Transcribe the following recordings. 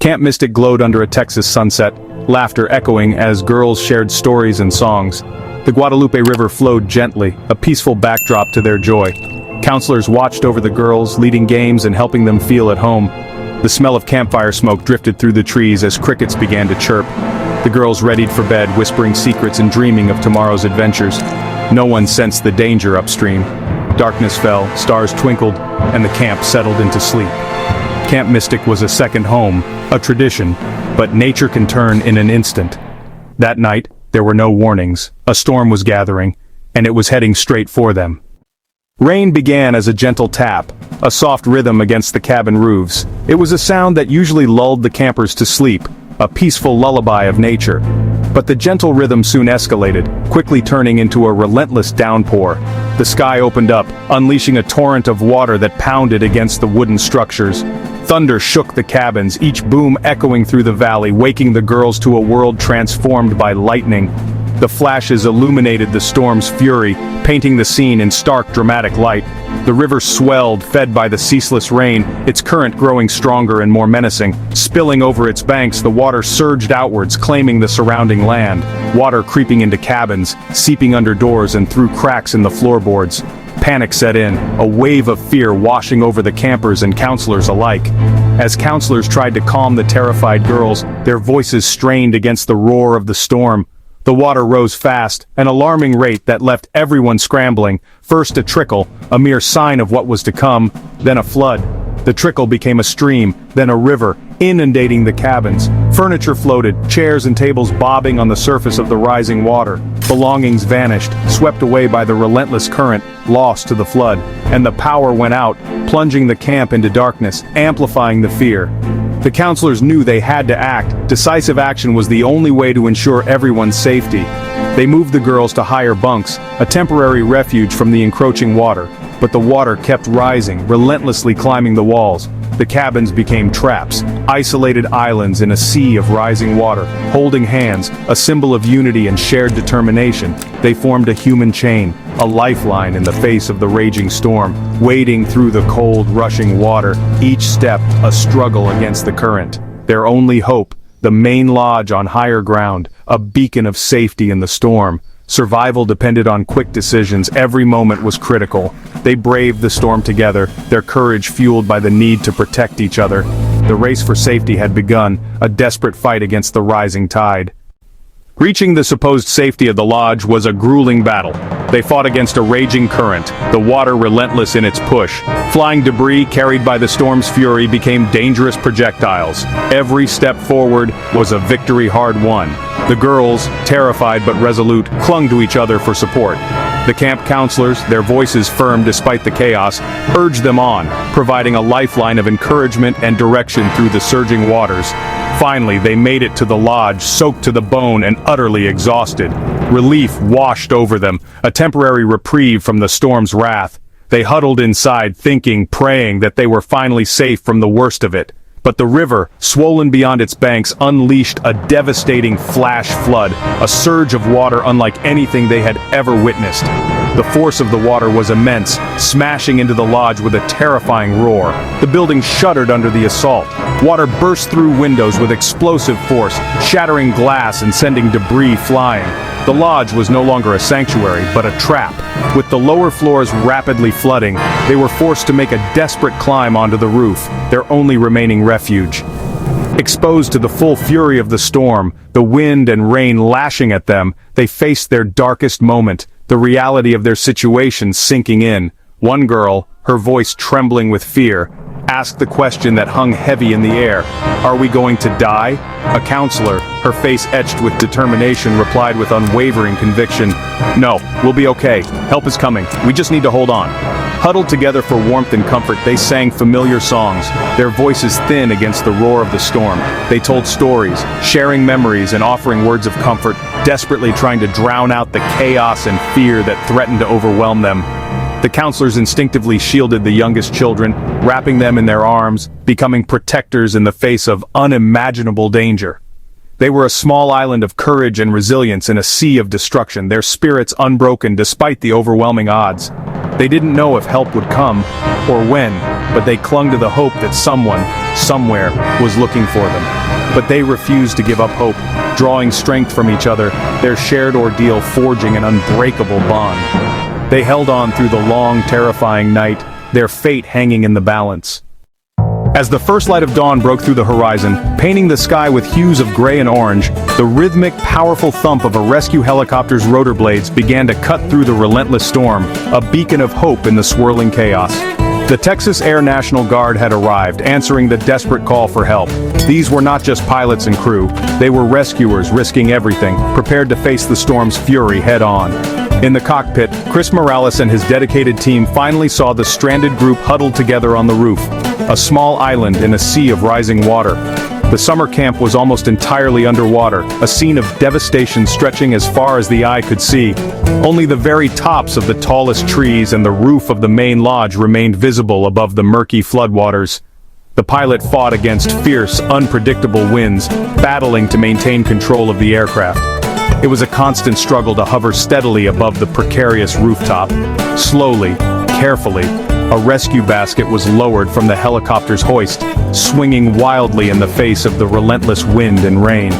Camp Mystic glowed under a Texas sunset, laughter echoing as girls shared stories and songs. The Guadalupe River flowed gently, a peaceful backdrop to their joy. Counselors watched over the girls, leading games and helping them feel at home. The smell of campfire smoke drifted through the trees as crickets began to chirp. The girls readied for bed, whispering secrets and dreaming of tomorrow's adventures. No one sensed the danger upstream. Darkness fell, stars twinkled, and the camp settled into sleep. Camp Mystic was a second home, a tradition, but nature can turn in an instant. That night, there were no warnings. A storm was gathering, and it was heading straight for them. Rain began as a gentle tap, a soft rhythm against the cabin roofs. It was a sound that usually lulled the campers to sleep, a peaceful lullaby of nature. But the gentle rhythm soon escalated, quickly turning into a relentless downpour. The sky opened up, unleashing a torrent of water that pounded against the wooden structures. Thunder shook the cabins, each boom echoing through the valley, waking the girls to a world transformed by lightning. The flashes illuminated the storm's fury, painting the scene in stark, dramatic light. The river swelled, fed by the ceaseless rain, its current growing stronger and more menacing. Spilling over its banks, the water surged outwards, claiming the surrounding land. Water creeping into cabins, seeping under doors and through cracks in the floorboards. Panic set in, a wave of fear washing over the campers and counselors alike. As counselors tried to calm the terrified girls, their voices strained against the roar of the storm. The water rose fast, an alarming rate that left everyone scrambling. First a trickle, a mere sign of what was to come, then a flood. The trickle became a stream, then a river, inundating the cabins. Furniture floated, chairs and tables bobbing on the surface of the rising water. Belongings vanished, swept away by the relentless current, lost to the flood. And the power went out, plunging the camp into darkness, amplifying the fear. The counselors knew they had to act. Decisive action was the only way to ensure everyone's safety. They moved the girls to higher bunks, a temporary refuge from the encroaching water. But the water kept rising, relentlessly climbing the walls. The cabins became traps, isolated islands in a sea of rising water. Holding hands, a symbol of unity and shared determination, they formed a human chain, a lifeline in the face of the raging storm, wading through the cold, rushing water, each step a struggle against the current. Their only hope, the main lodge on higher ground, a beacon of safety in the storm. Survival depended on quick decisions, every moment was critical. They braved the storm together, their courage fueled by the need to protect each other. The race for safety had begun, a desperate fight against the rising tide. Reaching the supposed safety of the lodge was a grueling battle. They fought against a raging current, the water relentless in its push. Flying debris carried by the storm's fury became dangerous projectiles. Every step forward was a victory hard won. The girls, terrified but resolute, clung to each other for support. The camp counselors, their voices firm despite the chaos, urged them on, providing a lifeline of encouragement and direction through the surging waters. Finally, they made it to the lodge, soaked to the bone and utterly exhausted. Relief washed over them, a temporary reprieve from the storm's wrath. They huddled inside, thinking, praying that they were finally safe from the worst of it. But the river, swollen beyond its banks, unleashed a devastating flash flood, a surge of water unlike anything they had ever witnessed. The force of the water was immense, smashing into the lodge with a terrifying roar. The building shuddered under the assault. Water burst through windows with explosive force, shattering glass and sending debris flying. The lodge was no longer a sanctuary, but a trap. With the lower floors rapidly flooding, they were forced to make a desperate climb onto the roof, their only remaining refuge. Exposed to the full fury of the storm, the wind and rain lashing at them, they faced their darkest moment, the reality of their situation sinking in. One girl, her voice trembling with fear, asked the question that hung heavy in the air. Are we going to die? A counselor, her face etched with determination, replied with unwavering conviction, No, we'll be okay. Help is coming. We just need to hold on. Huddled together for warmth and comfort, they sang familiar songs, their voices thin against the roar of the storm. They told stories, sharing memories and offering words of comfort, desperately trying to drown out the chaos and fear that threatened to overwhelm them. The counselors instinctively shielded the youngest children, wrapping them in their arms, becoming protectors in the face of unimaginable danger. They were a small island of courage and resilience in a sea of destruction, their spirits unbroken despite the overwhelming odds. They didn't know if help would come, or when, but they clung to the hope that someone, somewhere, was looking for them. but they refused to give up hope, drawing strength from each other, their shared ordeal forging an unbreakable bond. They held on through the long, terrifying night, their fate hanging in the balance. As the first light of dawn broke through the horizon, painting the sky with hues of gray and orange, the rhythmic, powerful thump of a rescue helicopter's rotor blades began to cut through the relentless storm, a beacon of hope in the swirling chaos. The Texas Air National Guard had arrived, answering the desperate call for help. These were not just pilots and crew, they were rescuers risking everything, prepared to face the storm's fury head-on. In the cockpit, Chris Morales and his dedicated team finally saw the stranded group huddled together on the roof, a small island in a sea of rising water. The summer camp was almost entirely underwater, a scene of devastation stretching as far as the eye could see. Only the very tops of the tallest trees and the roof of the main lodge remained visible above the murky floodwaters. The pilot fought against fierce, unpredictable winds, battling to maintain control of the aircraft. It was a constant struggle to hover steadily above the precarious rooftop. Slowly, carefully, a rescue basket was lowered from the helicopter's hoist, swinging wildly in the face of the relentless wind and rain.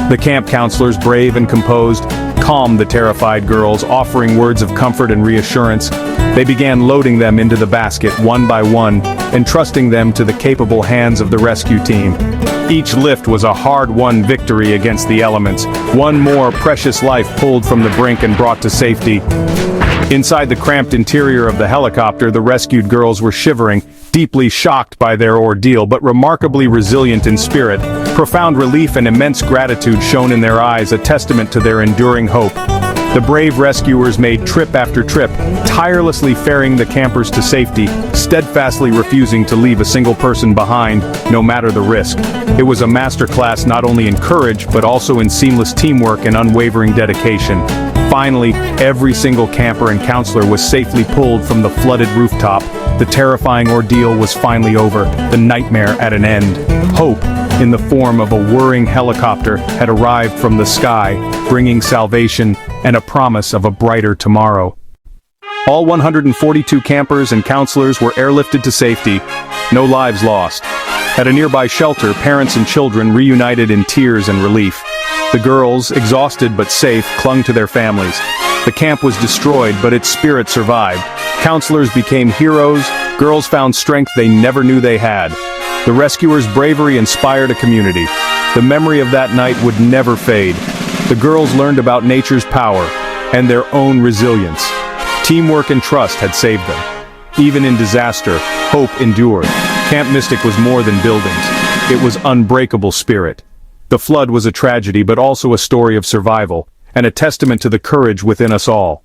The camp counselors, brave and composed, calmed the terrified girls, offering words of comfort and reassurance. They began loading them into the basket one by one, entrusting them to the capable hands of the rescue team. Each lift was a hard-won victory against the elements, one more precious life pulled from the brink and brought to safety. Inside the cramped interior of the helicopter, the rescued girls were shivering, deeply shocked by their ordeal but remarkably resilient in spirit. Profound relief and immense gratitude shone in their eyes, a testament to their enduring hope. The brave rescuers made trip after trip, tirelessly ferrying the campers to safety, steadfastly refusing to leave a single person behind, no matter the risk. It was a masterclass not only in courage, but also in seamless teamwork and unwavering dedication. Finally, every single camper and counselor was safely pulled from the flooded rooftop. The terrifying ordeal was finally over, the nightmare at an end. Hope, in the form of a whirring helicopter, had arrived from the sky, bringing salvation and a promise of a brighter tomorrow. All 142 campers and counselors were airlifted to safety, no lives lost. At a nearby shelter, parents and children reunited in tears and relief. The girls, exhausted but safe, clung to their families. The camp was destroyed, but its spirit survived. Counselors became heroes, girls found strength they never knew they had. The rescuers' bravery inspired a community. The memory of that night would never fade. The girls learned about nature's power and their own resilience. Teamwork and trust had saved them. Even in disaster, hope endured. Camp Mystic was more than buildings. It was unbreakable spirit. The flood was a tragedy but also a story of survival, and a testament to the courage within us all.